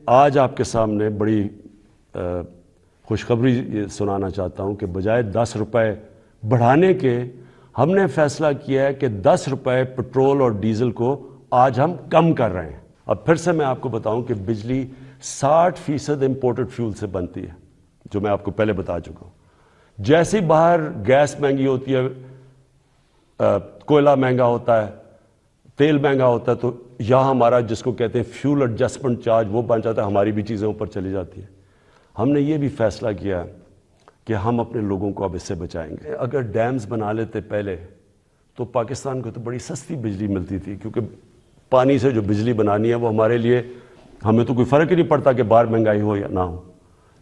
آج آپ کے سامنے بڑی خوشخبری یہ سنانا چاہتا ہوں کہ بجائے 10 روپے بڑھانے کے ہم نے فیصلہ کیا ہے کہ 10 روپے پٹرول اور ڈیزل کو آج ہم کم کر رہے ہیں۔ اب پھر سے میں آپ کو بتاؤں کہ بجلی 60% امپورٹڈ فیول سے بنتی ہے، جو میں آپ کو پہلے بتا چکا ہوں۔ جیسے باہر گیس مہنگی ہوتی ہے، کوئلہ مہنگا ہوتا ہے، تیل مہنگا ہوتا ہے، تو یہاں ہمارا جس کو کہتے ہیں فیول ایڈجسٹمنٹ چارج وہ بن جاتا ہے، ہماری بھی چیزیں اوپر چلی جاتی ہیں۔ ہم نے یہ بھی فیصلہ کیا کہ ہم اپنے لوگوں کو اب اس سے بچائیں گے۔ اگر ڈیمز بنا لیتے پہلے تو پاکستان کو تو بڑی سستی بجلی ملتی تھی، کیونکہ پانی سے جو بجلی بنانی ہے وہ ہمارے لیے، ہمیں تو کوئی فرق ہی نہیں پڑتا کہ باہر مہنگائی ہو یا نہ ہو۔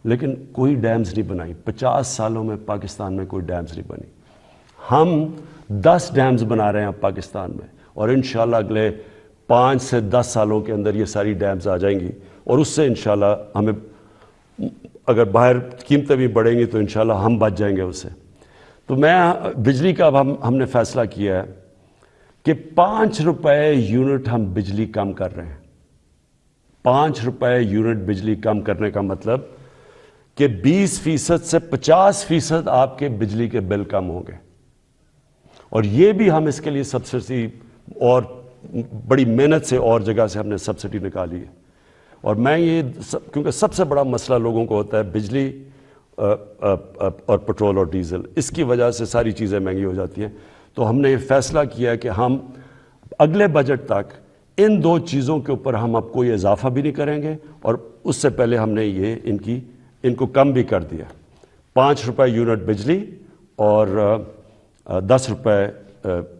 لیکن کوئی ڈیمز نہیں بنائی، 50 سالوں میں پاکستان میں کوئی ڈیمز نہیں بنی۔ ہم 10 ڈیمز بنا رہے ہیں اب پاکستان میں، اور انشاءاللہ اگلے 5 سے 10 سالوں کے اندر یہ ساری ڈیمز آ جائیں گی، اور اس سے انشاءاللہ ہمیں اگر باہر قیمتیں بھی بڑھیں گی تو انشاءاللہ ہم بچ جائیں گے اس سے۔ تو میں بجلی کا اب ہم نے فیصلہ کیا ہے کہ 5 روپے یونٹ ہم بجلی کم کر رہے ہیں۔ 5 روپے یونٹ بجلی کم کرنے کا مطلب کہ 20% سے 50% آپ کے بجلی کے بل کم ہوں گے، اور یہ بھی ہم اس کے لیے سبسڈی اور بڑی محنت سے اور جگہ سے ہم نے سبسڈی نکالی ہے۔ اور میں یہ کیونکہ سب سے بڑا مسئلہ لوگوں کو ہوتا ہے بجلی اور پٹرول اور ڈیزل، اس کی وجہ سے ساری چیزیں مہنگی ہو جاتی ہیں۔ تو ہم نے یہ فیصلہ کیا ہے کہ ہم اگلے بجٹ تک ان 2 چیزوں کے اوپر ہم اب کوئی اضافہ بھی نہیں کریں گے، اور اس سے پہلے ہم نے ان کو کم بھی کر دیا۔ 5 روپے یونٹ بجلی اور 10 روپے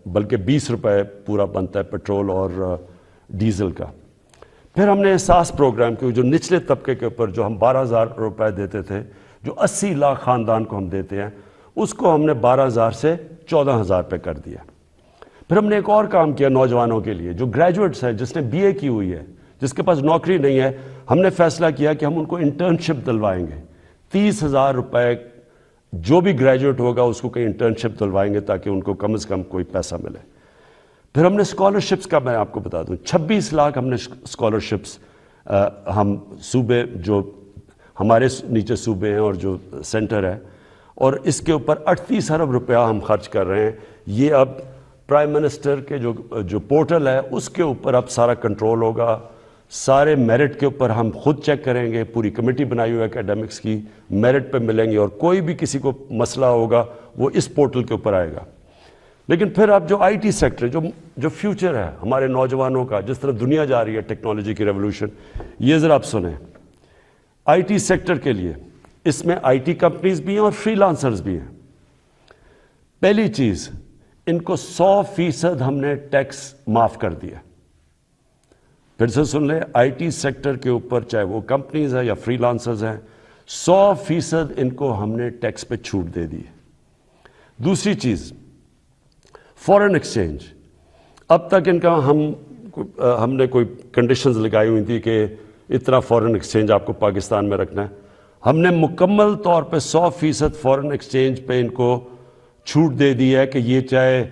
بلکہ 20 روپے پورا بنتا ہے پٹرول اور ڈیزل کا۔ پھر ہم نے احساس پروگرام کی، جو نچلے طبقے کے اوپر جو ہم 12,000 روپے دیتے تھے، جو 80 لاکھ خاندان کو ہم دیتے ہیں، اس کو ہم نے 12,000 سے 14,000 پہ کر دیا۔ پھر ہم نے ایک اور کام کیا نوجوانوں کے لیے، جو گریجویٹس ہیں، جس نے BA کی ہوئی ہے، جس کے پاس نوکری نہیں ہے، ہم نے فیصلہ کیا کہ ہم ان کو انٹرنشپ دلوائیں گے۔ 30,000 روپے جو بھی گریجویٹ ہوگا اس کو کہیں انٹرنشپ دلوائیں گے تاکہ ان کو کم از کم کوئی پیسہ ملے۔ پھر ہم نے اسکالرشپس کا میں آپ کو بتا دوں، 26 لاکھ ہم نے اسکالرشپس ہم صوبے جو ہمارے نیچے صوبے ہیں اور جو سینٹر ہے، اور اس کے اوپر 38 ارب روپیہ ہم خرچ کر رہے ہیں۔ یہ اب پرائم منسٹر کے جو پورٹل ہے اس کے اوپر اب سارا کنٹرول ہوگا، سارے میرٹ کے اوپر ہم خود چیک کریں گے، پوری کمیٹی بنائی ہوئی ہے اکیڈمکس کی، میرٹ پہ ملیں گے، اور کوئی بھی کسی کو مسئلہ ہوگا وہ اس پورٹل کے اوپر آئے گا۔ لیکن پھر اب جو IT سیکٹر جو فیوچر ہے ہمارے نوجوانوں کا، جس طرح دنیا جا رہی ہے ٹیکنالوجی کی ریولوشن، یہ ذرا آپ سنیں۔ IT سیکٹر کے لیے اس میں IT کمپنیز بھی ہیں اور فری لانسرز بھی ہیں۔ پہلی چیز، ان کو 100% ہم نے ٹیکس معاف کر دیا۔ پھر سے سن لیں، IT سیکٹر کے اوپر چاہے وہ کمپنیز ہیں یا فری لانسرز ہیں، 100% ان کو ہم نے ٹیکس پہ چھوٹ دے دی ہے۔ دوسری چیز، فورن ایکسچینج۔ اب تک ان کا ہم نے کوئی کنڈیشنز لگائی ہوئی تھی کہ اتنا فورن ایکسچینج آپ کو پاکستان میں رکھنا ہے۔ ہم نے مکمل طور پہ 100% فورن ایکسچینج پہ ان کو چھوٹ دے دی ہے کہ یہ چاہے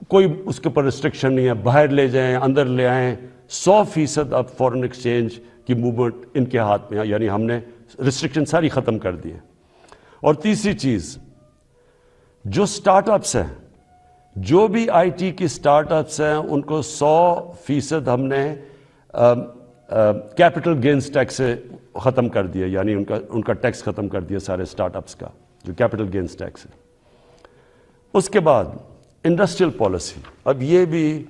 کوئی اس کے اوپر ریسٹرکشن نہیں ہے، باہر لے جائیں اندر لے آئیں، 100% اب فورن ایکسچینج کی موومنٹ ان کے ہاتھ میں ہے، یعنی ہم نے ریسٹرکشن ساری ختم کر دی ہے۔ اور تیسری چیز، جو سٹارٹ اپس ہیں، جو بھی IT کی سٹارٹ اپس ہیں، ان کو 100% ہم نے کیپٹل گینز ٹیکس سے ختم کر دیا، یعنی ان کا ٹیکس ختم کر دیا سارے سٹارٹ اپس کا، جو کیپٹل گینز ٹیکس ہے۔ اس کے بعد انڈسٹریل پالیسی، اب یہ بھی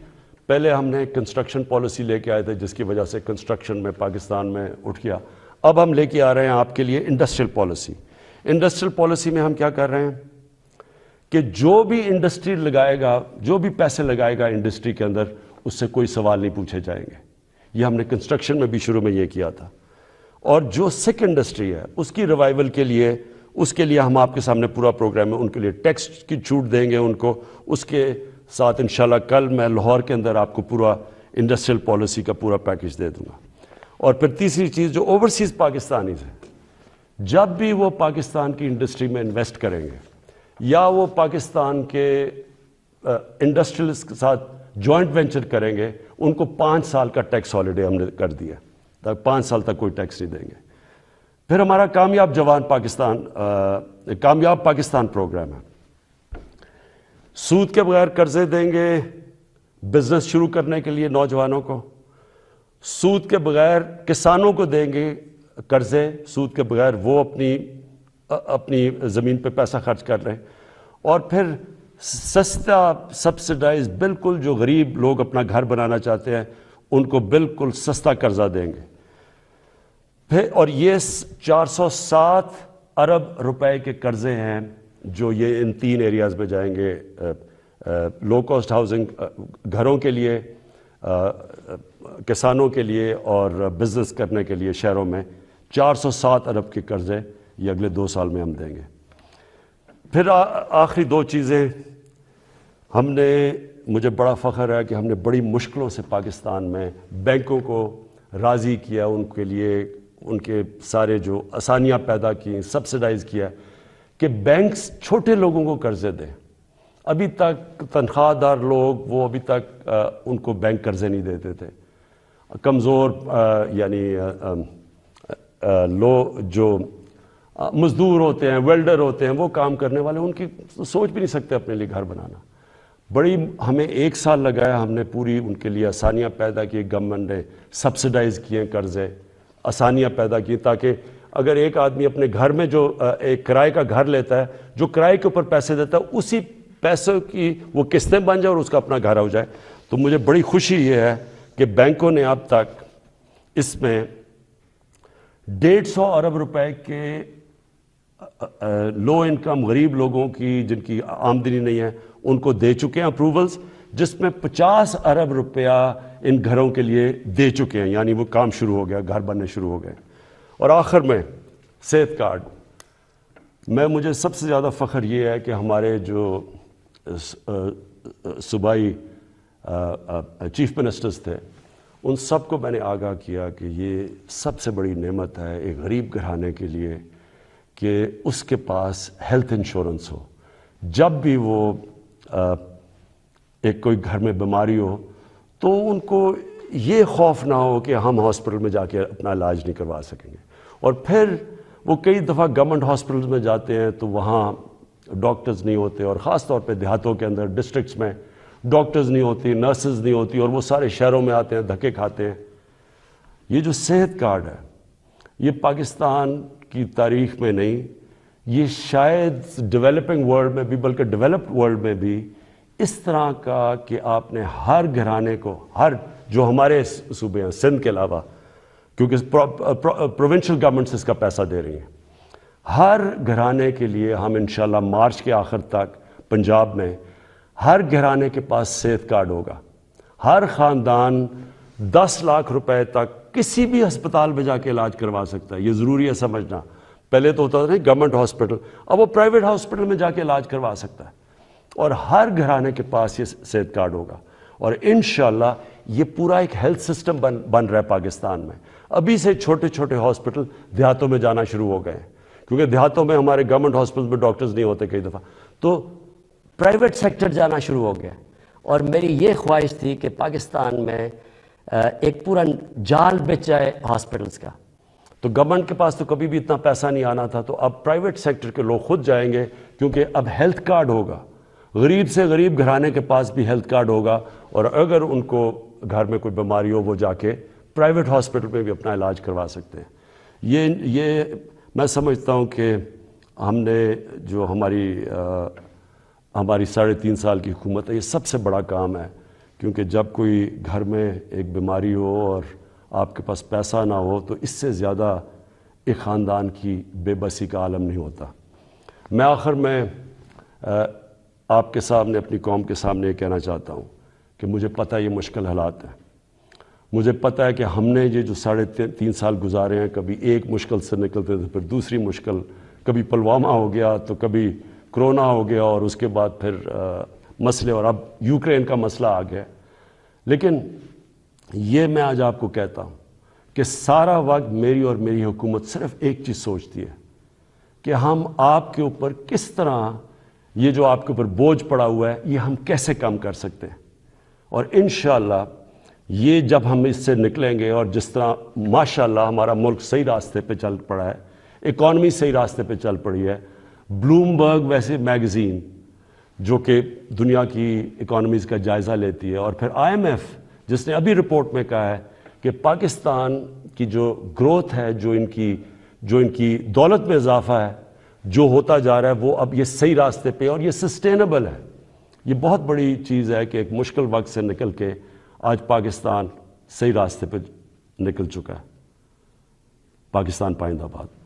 پہلے ہم نے کنسٹرکشن پالیسی لے کے آئے تھے جس کی وجہ سے کنسٹرکشن میں پاکستان میں اٹھ گیا، اب ہم لے کے آ رہے ہیں آپ کے لیے انڈسٹریل پالیسی۔ انڈسٹریل پالیسی میں ہم کیا کر رہے ہیں کہ جو بھی انڈسٹری لگائے گا، جو بھی پیسے لگائے گا انڈسٹری کے اندر، اس سے کوئی سوال نہیں پوچھے جائیں گے۔ یہ ہم نے کنسٹرکشن میں بھی شروع میں یہ کیا تھا۔ اور جو سکھ انڈسٹری ہے اس کی ریوائول کے لیے، اس کے لیے ہم آپ کے سامنے پورا پروگرام ہے، ان کے لیے ٹیکس کی چھوٹ دیں گے ان کو۔ اس کے ساتھ انشاءاللہ کل میں لاہور کے اندر آپ کو پورا انڈسٹریل پالیسی کا پورا پیکج دے دوں گا۔ اور پھر تیسری چیز، جو اوورسیز پاکستانیز ہیں، جب بھی وہ پاکستان کی انڈسٹری میں انویسٹ کریں گے یا وہ پاکستان کے انڈسٹریلس کے ساتھ جوائنٹ وینچر کریں گے، ان کو 5 سال کا ٹیکس ہالیڈے ہم نے کر دیا، تک 5 سال تک کوئی ٹیکس نہیں دیں گے۔ پھر ہمارا کامیاب پاکستان پروگرام ہے، سود کے بغیر قرضے دیں گے بزنس شروع کرنے کے لیے نوجوانوں کو، سود کے بغیر کسانوں کو دیں گے قرضے، سود کے بغیر وہ اپنی زمین پہ پیسہ خرچ کر رہے ہیں، اور پھر سستا سبسڈائز بالکل جو غریب لوگ اپنا گھر بنانا چاہتے ہیں ان کو بالکل سستا قرضہ دیں گے۔ پھر اور یہ 407 ارب روپے کے قرضے ہیں جو یہ ان 3 ایریاز میں جائیں گے، لو کاسٹ ہاؤسنگ گھروں کے لیے، کسانوں کے لیے اور بزنس کرنے کے لیے شہروں میں 407 ارب کے قرضے یہ اگلے 2 سال میں ہم دیں گے۔ پھر آخری 2 چیزیں، مجھے بڑا فخر ہے کہ ہم نے بڑی مشکلوں سے پاکستان میں بینکوں کو راضی کیا، ان کے لیے ان کے سارے جو آسانیاں پیدا کی، سبسڈائز کیا کہ بینکس چھوٹے لوگوں کو قرضے دیں۔ ابھی تک تنخواہ دار لوگ وہ ابھی تک ان کو بینک قرضے نہیں دیتے تھے، کمزور یعنی جو مزدور ہوتے ہیں، ویلڈر ہوتے ہیں، وہ کام کرنے والے، ان کی سوچ بھی نہیں سکتے اپنے لیے گھر بنانا۔ ہمیں 1 سال لگایا، ہم نے پوری ان کے لیے آسانیاں پیدا کی، گورنمنٹ نے سبسڈائز کیے قرضے، آسانیاں پیدا کی تاکہ اگر ایک آدمی اپنے گھر میں جو ایک کرائے کا گھر لیتا ہے، جو کرائے کے اوپر پیسے دیتا ہے، اسی پیسوں کی وہ قسطیں بن جائے اور اس کا اپنا گھر ہو جائے۔ تو مجھے بڑی خوشی یہ ہے کہ بینکوں نے اب تک اس میں 150 ارب روپے کے لو انکم غریب لوگوں کی جن کی آمدنی نہیں ہے ان کو دے چکے ہیں اپروولز، جس میں 50 ارب روپیہ ان گھروں کے لیے دے چکے ہیں، یعنی وہ کام شروع ہو گیا، گھر بننے شروع ہو گئے۔ اور آخر میں صحت کارڈ، مجھے سب سے زیادہ فخر یہ ہے کہ ہمارے جو صوبائی چیف منسٹرز تھے ان سب کو میں نے آگاہ کیا کہ یہ سب سے بڑی نعمت ہے ایک غریب گھرانے کے لیے کہ اس کے پاس ہیلتھ انشورنس ہو، جب بھی وہ ایک کوئی گھر میں بیماری ہو تو ان کو یہ خوف نہ ہو کہ ہم ہاسپٹل میں جا کے اپنا علاج نہیں کروا سکیں گے۔ اور پھر وہ کئی دفعہ گورنمنٹ ہاسپٹلز میں جاتے ہیں تو وہاں ڈاکٹرز نہیں ہوتے، اور خاص طور پہ دیہاتوں کے اندر ڈسٹرکٹس میں ڈاکٹرز نہیں ہوتی، نرسز نہیں ہوتی، اور وہ سارے شہروں میں آتے ہیں، دھکے کھاتے ہیں۔ یہ جو صحت کارڈ ہے یہ پاکستان کی تاریخ میں نہیں، یہ شاید ڈیولپنگ ورلڈ میں بھی، بلکہ ڈیولپڈ ورلڈ میں بھی اس طرح کا کہ آپ نے ہر گھرانے کو، جو ہمارے صوبے ہیں سندھ کے علاوہ، کیونکہ پروونشل گورنمنٹس اس کا پیسہ دے رہی ہیں، ہر گھرانے کے لیے ہم انشاءاللہ مارچ کے آخر تک پنجاب میں ہر گھرانے کے پاس صحت کارڈ ہوگا۔ ہر خاندان 10 لاکھ روپے تک کسی بھی ہسپتال میں جا کے علاج کروا سکتا ہے۔ یہ ضروری ہے سمجھنا، پہلے تو ہوتا تھا نہیں گورنمنٹ ہاسپٹل، اب وہ پرائیویٹ ہاسپٹل میں جا کے علاج کروا سکتا ہے، اور ہر گھرانے کے پاس یہ صحت کارڈ ہوگا۔ اور انشاءاللہ یہ پورا ایک ہیلتھ سسٹم بن رہا ہے پاکستان میں۔ ابھی سے چھوٹے چھوٹے ہاسپٹل دیہاتوں میں جانا شروع ہو گئے ہیں، کیونکہ دیہاتوں میں ہمارے گورنمنٹ ہاسپٹل میں ڈاکٹرز نہیں ہوتے کئی دفعہ، تو پرائیویٹ سیکٹر جانا شروع ہو گیا۔ اور میری یہ خواہش تھی کہ پاکستان میں ایک پورا جال بچ جائے ہاسپٹلز کا، تو گورنمنٹ کے پاس تو کبھی بھی اتنا پیسہ نہیں آنا تھا، تو اب پرائیویٹ سیکٹر کے لوگ خود جائیں گے، کیونکہ اب ہیلتھ کارڈ ہوگا، غریب سے غریب گھرانے کے پاس بھی ہیلتھ کارڈ ہوگا، اور اگر ان کو گھر میں کوئی بیماری ہو وہ جا کے پرائیویٹ ہاسپٹل میں بھی اپنا علاج کروا سکتے ہیں۔ یہ میں سمجھتا ہوں کہ ہم نے جو ہماری 3.5 سال کی حکومت ہے، یہ سب سے بڑا کام ہے، کیونکہ جب کوئی گھر میں ایک بیماری ہو اور آپ کے پاس پیسہ نہ ہو تو اس سے زیادہ ایک خاندان کی بے بسی کا عالم نہیں ہوتا۔ میں آخر میں آپ کے سامنے، اپنی قوم کے سامنے یہ کہنا چاہتا ہوں کہ مجھے پتہ ہے یہ مشکل حالات ہیں، مجھے پتہ ہے کہ ہم نے یہ جو 3.5 سال گزارے ہیں، کبھی ایک مشکل سے نکلتے تھے، پھر دوسری مشکل، کبھی پلوامہ ہو گیا تو کبھی کرونا ہو گیا، اور اس کے بعد پھر مسئلے، اور اب یوکرین کا مسئلہ آ گیا۔ لیکن یہ میں آج آپ کو کہتا ہوں کہ سارا وقت میری اور میری حکومت صرف ایک چیز سوچتی ہے کہ ہم آپ کے اوپر کس طرح یہ جو آپ کے اوپر بوجھ پڑا ہوا ہے یہ ہم کیسے کم کر سکتے ہیں۔ اور انشاءاللہ یہ جب ہم اس سے نکلیں گے اور جس طرح ماشاءاللہ ہمارا ملک صحیح راستے پہ چل پڑا ہے، اکانومی صحیح راستے پہ چل پڑی ہے، بلومبرگ ویسے میگزین جو کہ دنیا کی اکانومیز کا جائزہ لیتی ہے، اور پھر IMF جس نے ابھی رپورٹ میں کہا ہے کہ پاکستان کی جو گروتھ ہے، جو ان کی دولت میں اضافہ ہے، جو ہوتا جا رہا ہے، وہ اب یہ صحیح راستے پہ اور یہ سسٹینیبل ہے۔ یہ بہت بڑی چیز ہے کہ ایک مشکل وقت سے نکل کے آج پاکستان صحیح راستے پہ نکل چکا ہے۔ پاکستان پائندہ باد۔